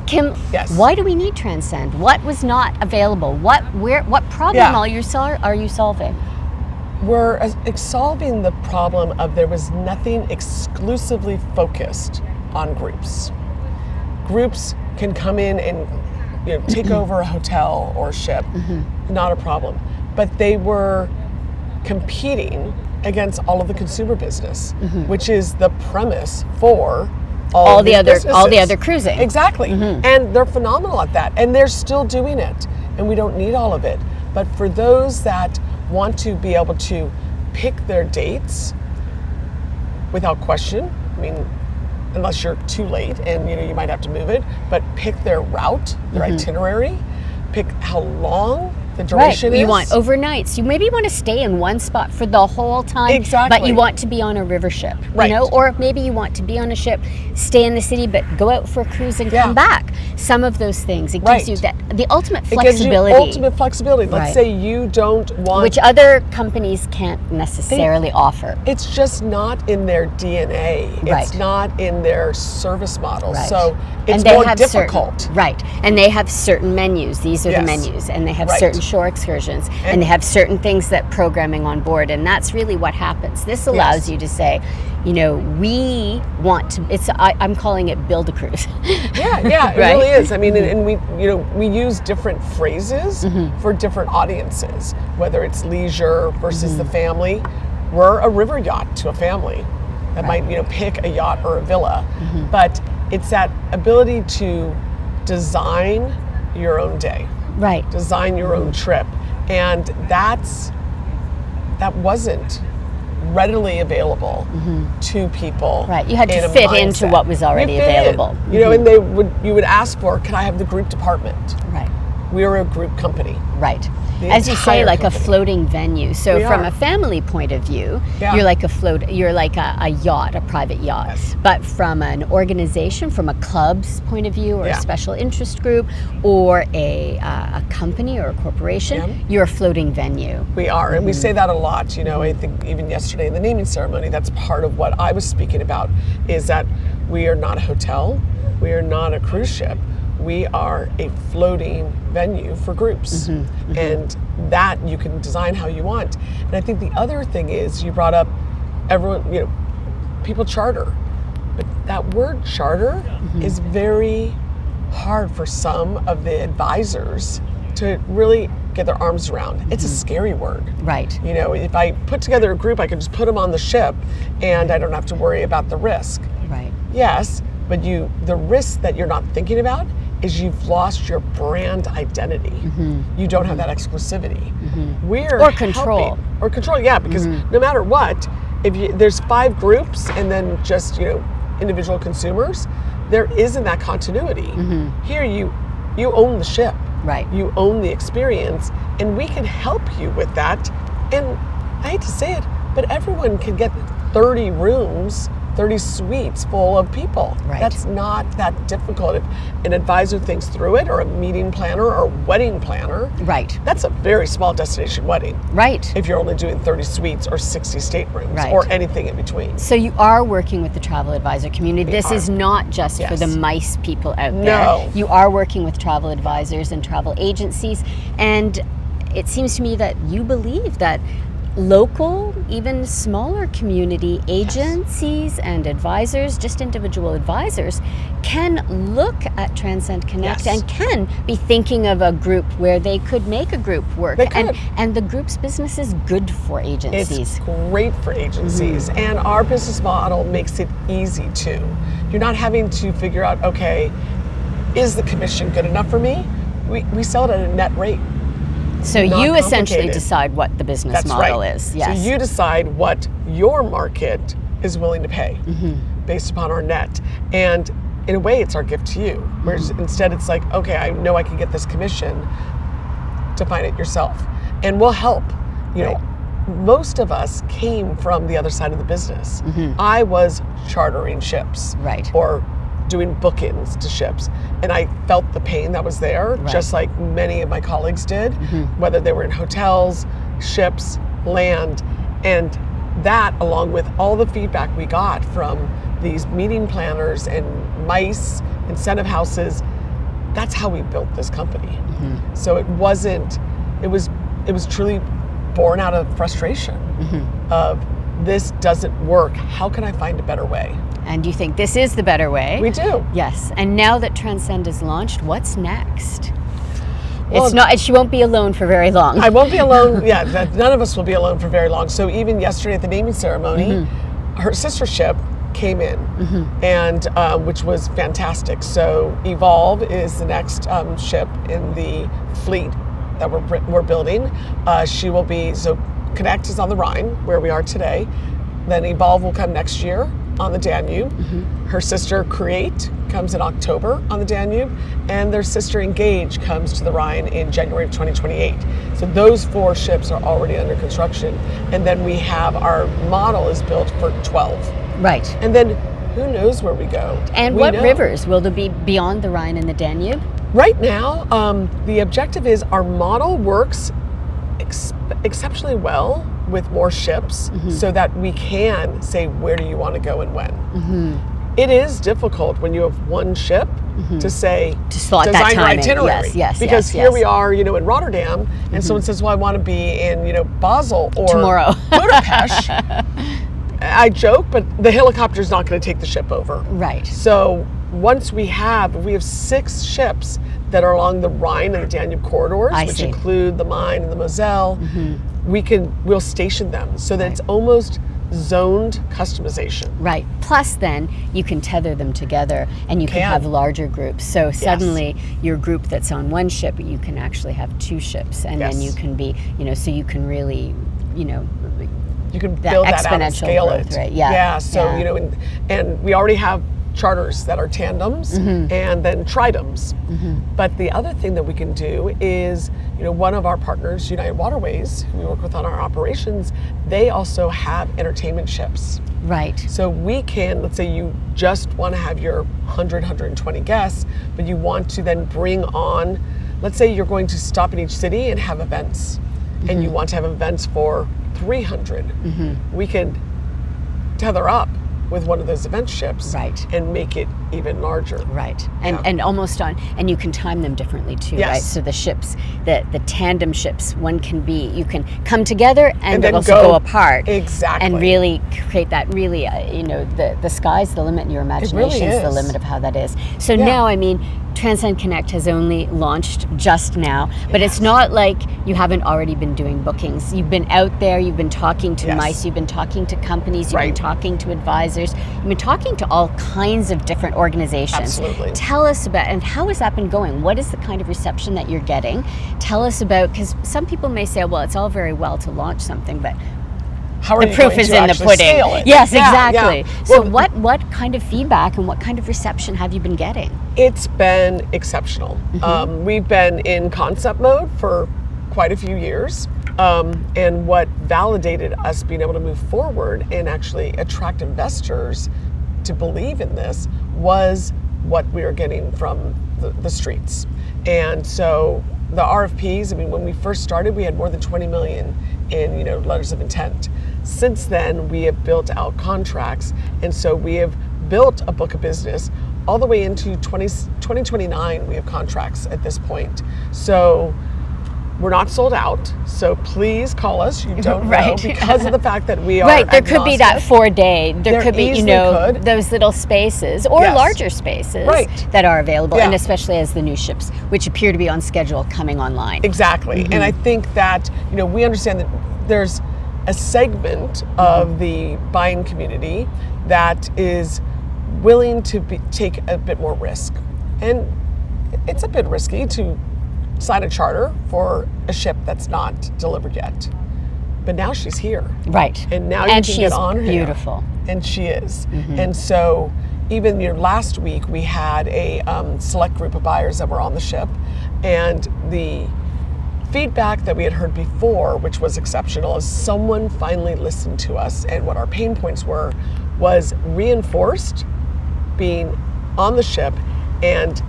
Kim, Yes. why do we need Transcend? What was not available? What problem are you solving? We're solving the problem of there was nothing exclusively focused on groups. Groups can come in and take over a hotel or a ship, not a problem. But they were competing against all of the consumer business, which is the premise for all the other cruising. Exactly. And they're phenomenal at that. And they're still doing it. And we don't need all of it. But for those that want to be able to pick their dates without question, I mean, unless you're too late and you might have to move it, but pick their route, their itinerary, pick how long the duration is. You want overnights. You maybe want to stay in one spot for the whole time. Exactly. But you want to be on a river ship. Right. Or maybe you want to be on a ship, stay in the city, but go out for a cruise and come back. Some of those things. It gives you the ultimate flexibility. It gives you ultimate flexibility. Let's say you don't want... Which other companies can't necessarily offer. It's just not in their DNA. It's not in their service model. So it's more difficult. And they have certain menus. These are the menus. And they have certain shore excursions. And they have certain things that programming on board. And that's really what happens. This allows you to say, we want to, I'm calling it build a cruise. It really is. I mean, and we use different phrases for different audiences, whether it's leisure versus the family. We're a river yacht to a family that might, pick a yacht or a villa, but it's that ability to design your own day, design your own trip, and that wasn't readily available to people. You had to fit into what was already available. And you would ask for, can I have the group department? We were a group company. As you say, like a floating venue. So from a family point of view, you're like a yacht, a private yacht. But from an organization, from a club's point of view, or a special interest group, or a company or a corporation, you're a floating venue. We are, and we say that a lot. I think even yesterday in the naming ceremony, that's part of what I was speaking about, is that we are not a hotel, we are not a cruise ship. We are a floating venue for groups, and that you can design how you want. And I think the other thing is, you brought up everyone, people charter, but that word charter is very hard for some of the advisors to really get their arms around. It's a scary word. If I put together a group, I can just put them on the ship and I don't have to worry about the risk. Yes, but the risk that you're not thinking about is you've lost your brand identity. You don't have that exclusivity. Or control. Because no matter what, if there's 5 groups and then just individual consumers, there isn't that continuity. Here you own the ship. You own the experience, and we can help you with that. And I hate to say it, but everyone can get 30 rooms, 30 suites full of people. That's not that difficult. If an advisor thinks through it, or a meeting planner or a wedding planner, that's a very small destination wedding. If you're only doing 30 suites or 60 staterooms or anything in between. So you are working with the travel advisor community. This is not just for the MICE people out there. You are working with travel advisors and travel agencies, and it seems to me that you believe that local, even smaller community agencies and advisors, just individual advisors, can look at Transcend Connect and can be thinking of a group where they could make a group work. And the group's business is good for agencies. It's great for agencies, and our business model makes it easy too. You're not having to figure out, okay, is the commission good enough for me? We sell it at a net rate. So you essentially decide what the business model is. So you decide what your market is willing to pay based upon our net. And in a way, it's our gift to you. Whereas instead it's like, okay, I know I can get this commission, define it yourself. And we'll help. Most of us came from the other side of the business. I was chartering ships. Or doing bookings to ships, and I felt the pain that was there, just like many of my colleagues did, whether they were in hotels, ships, land, and that, along with all the feedback we got from these meeting planners and MICE, incentive houses, that's how we built this company. So it was truly born out of frustration of this doesn't work. How can I find a better way? And you think this is the better way? We do. Yes. And now that Transcend is launched, what's next? Well, she won't be alone for very long. I won't be alone. Yeah, none of us will be alone for very long. So even yesterday at the naming ceremony, her sister ship came in, and which was fantastic. So Evolve is the next ship in the fleet that we're building. She will be, so Connect is on the Rhine, where we are today. Then Evolve will come next year on the Danube. Her sister Create comes in October on the Danube, and their sister Engage comes to the Rhine in January of 2028. So those 4 ships are already under construction, and then we have our model is built for 12. Right. And then who knows where we go? And what rivers will there be beyond the Rhine and the Danube? Right now, the objective is our model works exceptionally well with more ships, so that we can say, where do you want to go and when? It is difficult when you have one ship to say, to slot design that your time itinerary. Yes, because here we are, in Rotterdam, and someone says, well, I want to be in, Basel or tomorrow. Budapest. I joke, but the helicopter's not going to take the ship over. Right. So once we have 6 ships that are along the Rhine and the Danube corridors, which include the Main and the Moselle, we'll station them so that it's almost zoned customization. Right. Plus then you can tether them together and you can have larger groups. So suddenly your group that's on one ship, you can actually have 2 ships, and then you can be, so you can really, you can build that out and scale growth, it. Right? So, and we already have charters that are tandems and then tridems. But the other thing that we can do is, one of our partners, United Waterways, who we work with on our operations, they also have entertainment ships. Right. So we can, let's say you just want to have your 100, 120 guests, but you want to then bring on, let's say you're going to stop in each city and have events, and you want to have events for 300. We can tether up with one of those event ships, and make it even larger. Right. And almost and you can time them differently too, right? So the ships, the tandem ships, you can come together and then also go apart. Exactly. And really create that really, the sky's the limit and your imagination is the limit of how that is. So now, Transcend Connect has only launched just now, but it's not like you haven't already been doing bookings. You've been out there, you've been talking to MICE, you've been talking to companies, you've been talking to advisors, you've been talking to all kinds of different organizations. Absolutely. Tell us about, and how has that been going? What is the kind of reception that you're getting? Tell us about, because some people may say, well, it's all very well to launch something, but the proof is in the pudding. Yes, exactly. So what kind of feedback and what kind of reception have you been getting? It's been exceptional. We've been in concept mode for quite a few years. And what validated us being able to move forward and actually attract investors to believe in this was what we were getting from the streets. And so the RFPs, when we first started, we had more than 20 million in letters of intent. Since then, we have built out contracts, and so we have built a book of business all the way into 2029. We have contracts at this point. So we're not sold out, so please call us. You don't know, because of the fact that we are there could be that 4-day. There could be, those little spaces or larger spaces that are available, and especially as the new ships, which appear to be on schedule, coming online. Exactly, and I think that we understand that there's a segment of the buying community that is willing to take a bit more risk, and it's a bit risky to sign a charter for a ship that's not delivered yet. But now she's here. Right. And now you can get on her. Beautiful. And she is. And so even last week we had a select group of buyers that were on the ship, and the feedback that we had heard before, which was exceptional, is someone finally listened to us, and what our pain points was reinforced being on the ship and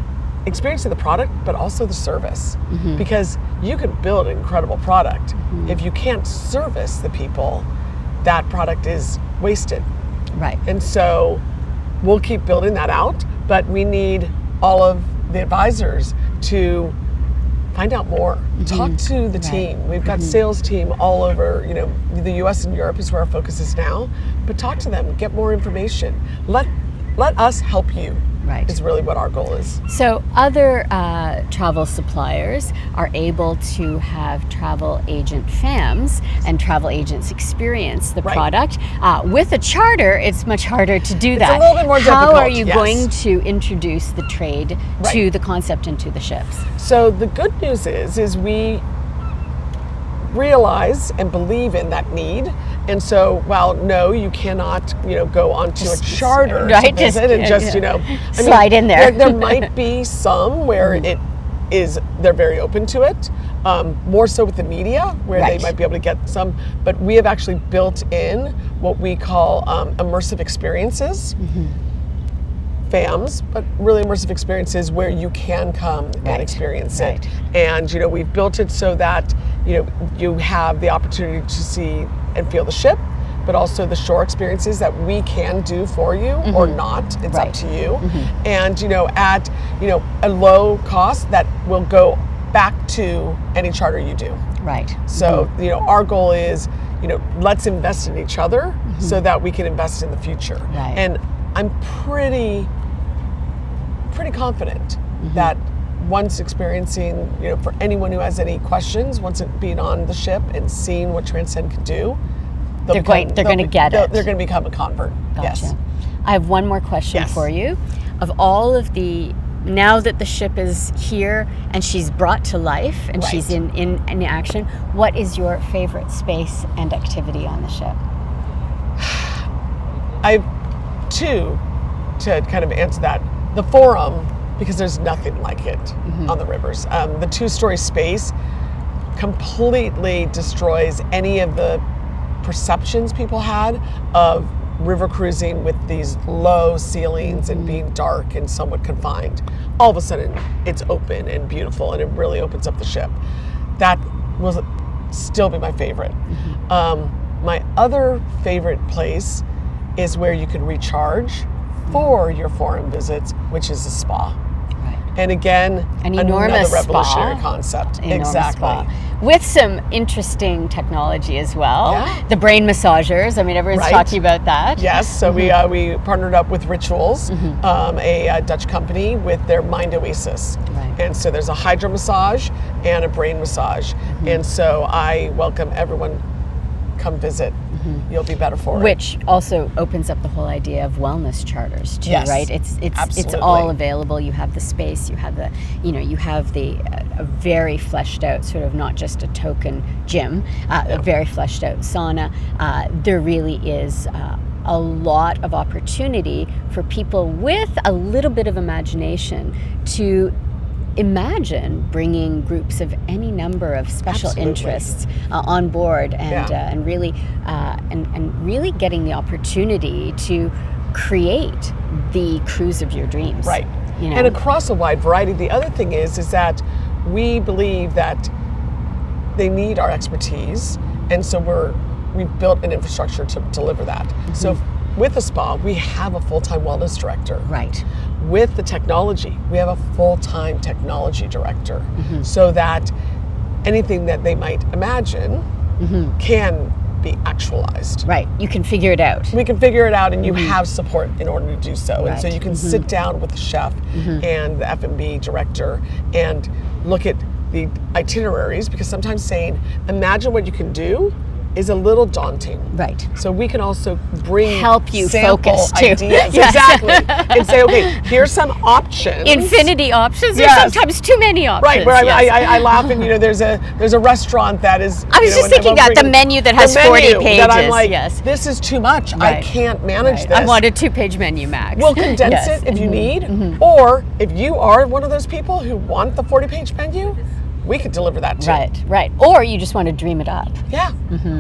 experiencing the product, but also the service. Because you can build an incredible product. If you can't service the people, that product is wasted. Right. And so we'll keep building that out, but we need all of the advisors to find out more. Talk to the team. We've got sales team all over, the US and Europe is where our focus is now, but talk to them, get more information. Let us help you. Right. Is really what our goal is. So other travel suppliers are able to have travel agent FAMs and travel agents experience the product. With a charter, it's much harder to do that. It's a little bit more difficult. How are you going to introduce the trade to the concept and to the ships? So the good news is we realize and believe in that need. And so, while no, you cannot, go onto a charter to visit and just, slide in there. There might be some where they're very open to it, more so with the media, where they might be able to get some, but we have actually built in what we call immersive experiences. FAMs, but really immersive experiences where you can come and experience it. And we've built it so that you have the opportunity to see and feel the ship, but also the shore experiences that we can do for you or not. It's up to you. And at a low cost that will go back to any charter you do. Right. So our goal is let's invest in each other so that we can invest in the future. Right. And I'm pretty confident that once experiencing, for anyone who has any questions, once being on the ship and seeing what Transcend can do, they're going to get it. They're going to become a convert. Gotcha. Yes. I have one more question for you. Of all of now that the ship is here and she's brought to life and she's in action, what is your favorite space and activity on the ship? I have two to kind of answer that. The Forum, because there's nothing like it on the rivers. The two-story space completely destroys any of the perceptions people had of river cruising with these low ceilings and being dark and somewhat confined. All of a sudden, it's open and beautiful, and it really opens up the ship. That will still be my favorite. My other favorite place is where you can recharge for your Forum visits, which is a spa. And again, another revolutionary concept. Exactly. With some interesting technology as well. The brain massagers. I mean, everyone's talking about that. Yes. So we partnered up with Rituals, a Dutch company, with their Mind Oasis. And so there's a hydro massage and a brain massage. And so I welcome everyone. Come visit. You'll be better for it. Which also opens up the whole idea of wellness charters too, right? It's all available. You have the space. You have the a very fleshed out sort of, not just a token gym, a very fleshed out sauna. There really is a lot of opportunity for people with a little bit of imagination to imagine bringing groups of any number of special interests on board and really getting the opportunity to create the cruise of your dreams. Right. And across a wide variety. The other thing is that we believe that they need our expertise, and so we've built an infrastructure to deliver that. So with the spa, we have a full-time wellness director. Right. With the technology, we have a full-time technology director, so that anything that they might imagine can be actualized. Right. You can figure it out. We can figure it out, and you have support in order to do so. And so you can sit down with the chef and the F&B director and look at the itineraries, because sometimes saying, imagine what you can do, is a little daunting. Right. So we can also help you focus too. Ideas. Exactly. And say, okay, here's some options. Infinity options. There's sometimes too many options. Right. Where I laugh, and there's a restaurant that is. I was just thinking that the menu that has 40 pages. That I'm like, this is too much. I can't manage this. I want a 2-page menu max. We'll condense it if you need, or if you are one of those people who want the 40-page menu, we could deliver that too. Right. Or you just want to dream it up. Yeah.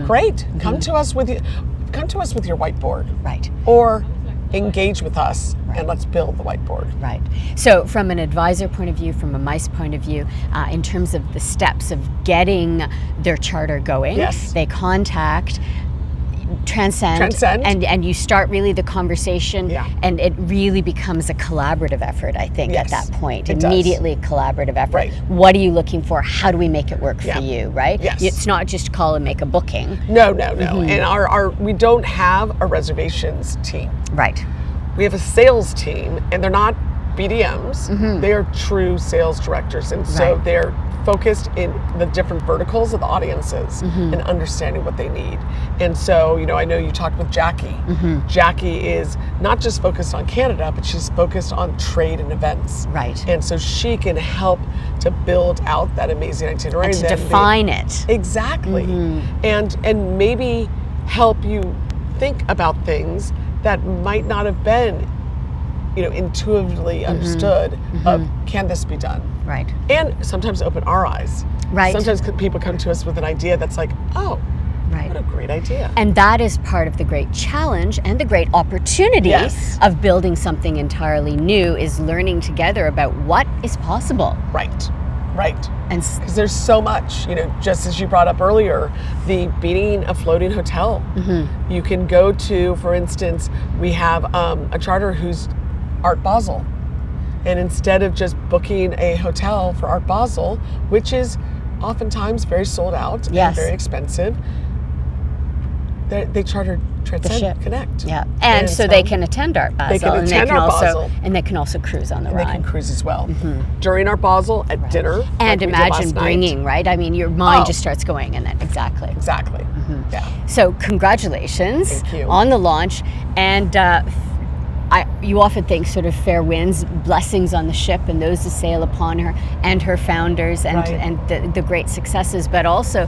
Great. Come to us with your whiteboard. Right. Or engage with us and let's build the whiteboard. Right. So from an advisor point of view, from a MICE point of view, in terms of the steps of getting their charter going, they contact Transcend. And you start really the conversation, and it really becomes a collaborative effort, I think, at that point. Immediately a collaborative effort. Right. What are you looking for? How do we make it work for you, right? Yes. It's not just call and make a booking. No. And we don't have a reservations team. Right. We have a sales team, and they're not BDMs. They are true sales directors. And so they're focused in the different verticals of the audiences and understanding what they need. And so, I know you talked with Jackie. Jackie is not just focused on Canada, but she's focused on trade and events. Right. And so she can help to build out that amazing itinerary. And to define it. Exactly. And maybe help you think about things that might not have been intuitively understood of, can this be done? Right. And sometimes open our eyes. Right. Sometimes people come to us with an idea that's like, oh, what a great idea. And that is part of the great challenge and the great opportunity of building something entirely new, is learning together about what is possible. Right. And because there's so much, just as you brought up earlier, being a floating hotel. You can go to, for instance, we have a charter who's Art Basel. And instead of just booking a hotel for Art Basel, which is oftentimes very sold out and very expensive, they chartered Transcend Connect. Yeah, and so they can attend Art Basel. They can attend Art Basel. And they can also cruise on the Rhine. They can cruise as well. During Art Basel, at dinner. And imagine bringing, right? I mean, your mind just starts going in that. Exactly. Yeah. So congratulations Thank you. On the launch. And you often think sort of fair winds, blessings on the ship, and those who sail upon her and her founders, and the great successes, but also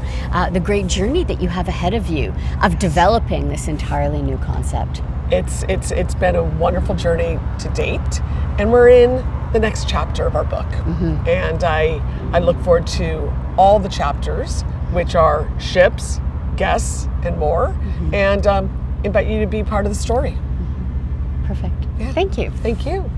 the great journey that you have ahead of you of developing this entirely new concept. It's been a wonderful journey to date, and we're in the next chapter of our book. And I look forward to all the chapters, which are ships, guests, and more, and invite you to be part of the story. Perfect. Yeah. Thank you. Thank you.